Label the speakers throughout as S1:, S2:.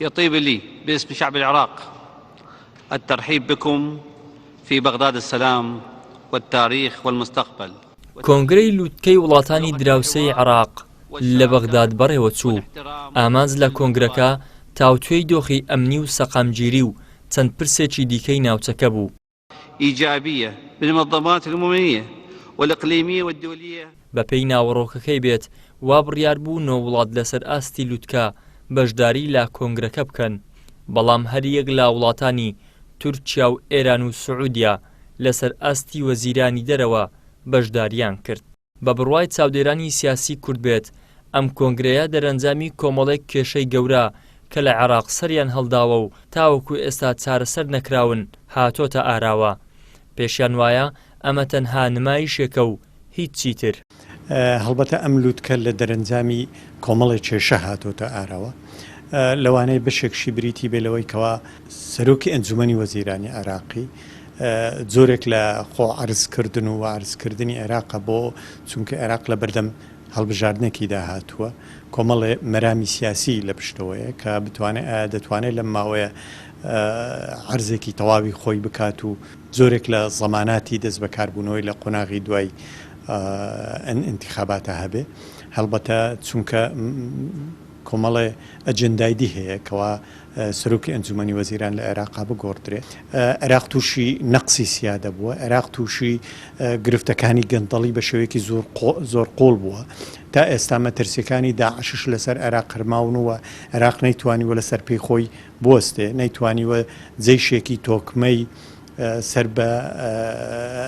S1: يطيب لي باسم شعب العراق الترحيب بكم في بغداد السلام والتاريخ والمستقبل.
S2: کۆنگرەی لووتکەی وڵاتانی دراوسەی عێراق لە بەغداد بەڕێوە چوو. ئامانج لە کۆنگرەکە تاوتوێی دۆخی ئەمنی و سەقامگیری و چەند پرسێکی دیکەی ناوچەکە بوو.
S1: إيجابية بالمنظمات الأممية والإقليمية والدولية.
S2: بەپێی ناوەڕۆکەکەی بێت وا بڕیار بوو 9 وڵات لەسەر ئاستی لووتکە بەشداری لە کۆنگرەکە بکەن، بەڵام هەر یەک لە وڵاتانی تورکیا و ئێران و سعودیا لەسەر ئاستی وەزیرانی دەرەوە بەشداریان کرد. بە بڕوای چاودێرانی سیاسی کورد بێت، ئەم کۆنگرەیە دەرەنجامی کۆمەڵێک کێشەی گەورە کە لە عێراق سەریان هەڵداوە و تاوەکو ئێستا چارەسەر نەکراون هاتۆتە ئاراوە. پێشیان وایە ئەمە تەنها نمایشێکە و هیچی تر.
S3: هەڵبەتە ئەم لووتکە لە دەرەنجامی کۆمەڵی کێشە هاتۆتە ئاراوە، لەوانەیە بەشێکشی بریتی بێ لەوەی کەوا سەرۆکی ئەنجومەنی وەزیرانی عێراقی زۆرێک لە خۆ عەرزکردن و عەرزکردنی عێراقە بۆ چونکە عێراق لە بەردەم هەڵبژاردنێکی داهاتووە، کۆمەڵێ مەرامی سیاسی لە پشتەوەیە کە دەتوانێت لەم ماوەیە عەرزێکی تەواوی خۆی بکات و زۆرێک لە زەماناتی دەست بەکاربوونەوەی لە قۆناغی دوای انتخاباتە هەبێ. هەڵبەتە چونکە کۆمەڵێ ئەجندایدی هەیە کەوا سەرۆکی ئەنجومەنی وەزیران لە عێراقا بگۆڕدرێت. عێراق تووشی نەقسی سیادە بووە، عێراق تووشی گرفتەکانی گەندەڵی بە شێوەیەکی زۆر قۆڵ بووە. تا ئێستا مەترسیەکانی داعشش لەسەر عێراق هەرماونەوە، عێراق نەیتوانیوە لەسەر پێی خۆی بوەستێ، نەیتوانیوە جێیشێکی تۆکمەی سەر بە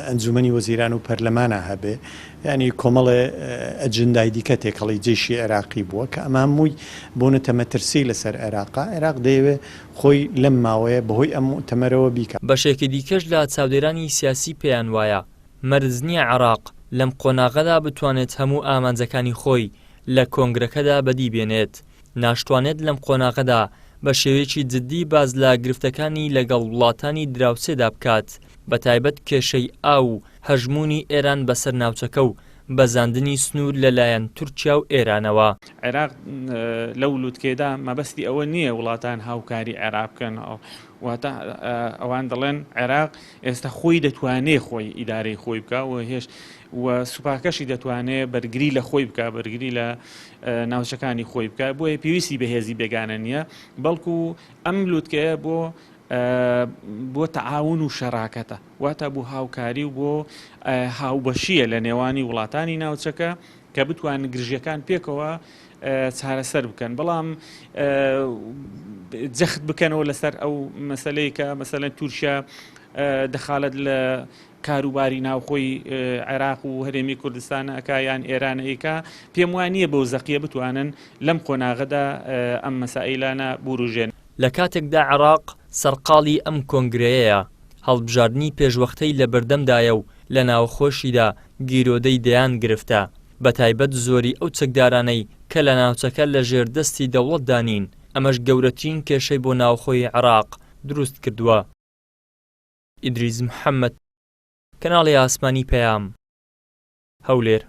S3: ئەنجومەنی وەزیران و پەرلەمانە هەبێ، ینی کۆمەڵێ ئەجندای دیکە تێکەڵی جێشی عێراقی بووە کە ئەمە هەمووی بۆنەتە مەترسی لەسەر عێراقا. عێراق دەیەوێت خۆی لەم ماوەیە بەهۆی ئەم تەمەرەوە بیکە.
S2: بەشێکی دیکەش لە چاودێرانی سیاسی پێیان وایە مەرج نییە عێراق لەم قۆناغەدا بتوانێت هەموو ئامانجەکانی خۆی لە کۆنگرەکەدا بەدی بێنێت، ناشتوانێت لەم قۆناغەدا بە شێوەیەکی جددی باز لە گرفتەکانی لەگەڵ وڵاتانی دراوسێدا بکات، بە تایبەت کێشەی ئاو و هەژمونی ئێران بەسەر ناوچەکە و بەزاندنی سنوور لەلایەن تورکیا و ئێرانەوە.
S4: عێراق لەو لووتکێدا مەبەستی ئەوە نییە وڵاتان هاوکاری عێراق بکەن، واتە ئەوان دەڵێن عێراق ئێستا خۆی دەتوانێت خۆی ئیدارەی خۆی بکە و هێش و سوپاکەشی دەتوانێت بەرگری لە خۆی بکە، بەرگری لە ناوچەکانی خۆی بکە، بۆیە پێویستی بەهێزی بێگانە نییە، بەڵکو ئەم لووتکەیە بۆ تەعاون و شەراکەتە، واتە بۆ هاوکاری و بۆ هاوبەشیە لە نێوانی وڵاتانی ناوچەکە کە بتوانن گرژیەکان پێکەوە چارەسەر بکەن، بەڵام جەخت بکەنەوە لەسەر ئەو مەسەلەی کە مەسەلەن تورکیا دەخالەت لە کاروباری ناوخۆی عێراق و هەرێمی کوردستان ئەکا یان ئێران ئەیکا. پێم وانییە بەو زەقیە بتوانن لەم قۆناغەدا ئەم مەسائلانە بوروژێن.
S2: لە کاتێکدا عێراق سەرقاڵی ئەم کۆنگرەیەیە، هەڵبژاردننی پێشوەختەی لە بەردەمدایە و لە ناوخۆشیدا گیرۆدەی دەیان گرفتە، بە تایبەت زۆری ئەو چەکدارانەی کە لە ناوچەکە لە ژێردەستی دەوڵەتدانین، ئەمەش گەورەترین کێشەی بۆ ناوخۆی عێراق دروست کردووە. ئیدریس محەممەد، کەناڵی ئاسمانی پەیام، هەولێر.